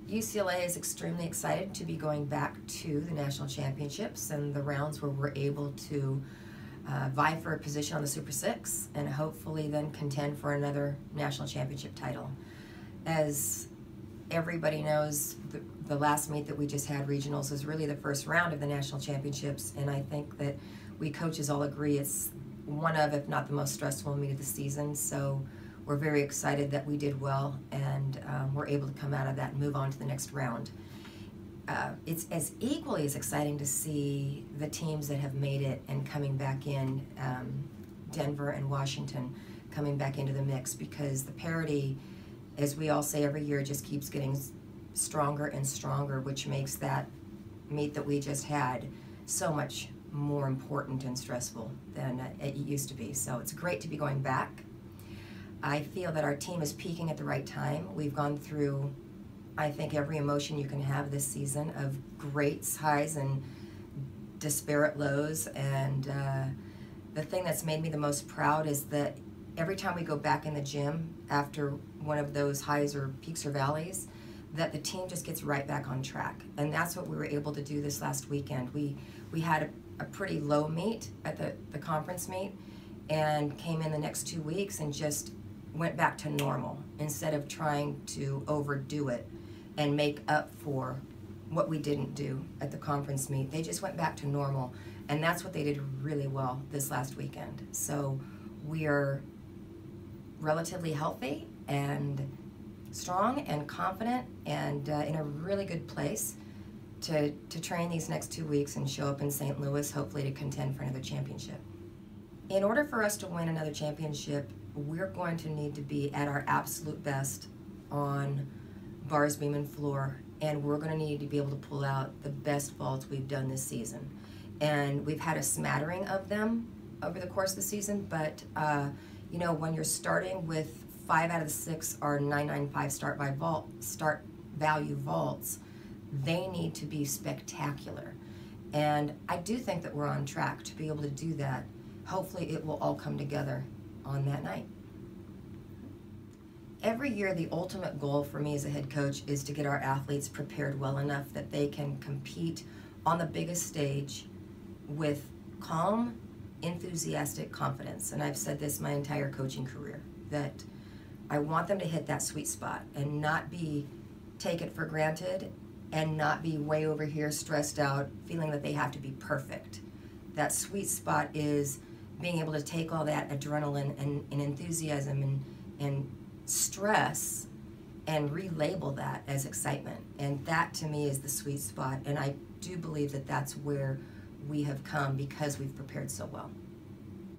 UCLA is extremely excited to be going back to the national championships and the rounds where we're able to vie for a position on the Super Six and hopefully then contend for another national championship title. As everybody knows, the last meet that we just had, regionals, is really the first round of the national championships, and I think that we coaches all agree it's one of, if not the most stressful meet of the season. So we're very excited that we did well and we're able to come out of that and move on to the next round. It's as equally as exciting to see the teams that have made it and coming back in, Denver and Washington coming back into the mix, because the parity, as we all say every year, just keeps getting stronger and stronger, which makes that meet that we just had so much more important and stressful than it used to be. So it's great to be going back. I feel that our team is peaking at the right time. We've gone through, I think, every emotion you can have this season of great highs and disparate lows. And the thing that's made me the most proud is that every time we go back in the gym after one of those highs or peaks or valleys, that the team just gets right back on track. And that's what we were able to do this last weekend. We had a pretty low meet at the conference meet and came in the next 2 weeks and just went back to normal instead of trying to overdo it and make up for what we didn't do at the conference meet. They just went back to normal, and that's what they did really well this last weekend. So we are relatively healthy and strong and confident and in a really good place to train these next 2 weeks and show up in St. Louis, hopefully to contend for another championship. In order for us to win another championship, we're going to need to be at our absolute best on bars, beam, and floor, and we're going to need to be able to pull out the best vaults we've done this season. And we've had a smattering of them over the course of the season, but you know, when you're starting with 5 out of the 6 are 995 start value vaults, they need to be spectacular. And I do think that we're on track to be able to do that. Hopefully it will all come together on that night. Every year, the ultimate goal for me as a head coach is to get our athletes prepared well enough that they can compete on the biggest stage with calm, enthusiastic confidence. And I've said this my entire coaching career, that I want them to hit that sweet spot and not take it for granted and not be way over here stressed out, feeling that they have to be perfect. That sweet spot is being able to take all that adrenaline and enthusiasm and stress and relabel that as excitement. And that to me is the sweet spot. And I do believe that that's where we have come because we've prepared so well.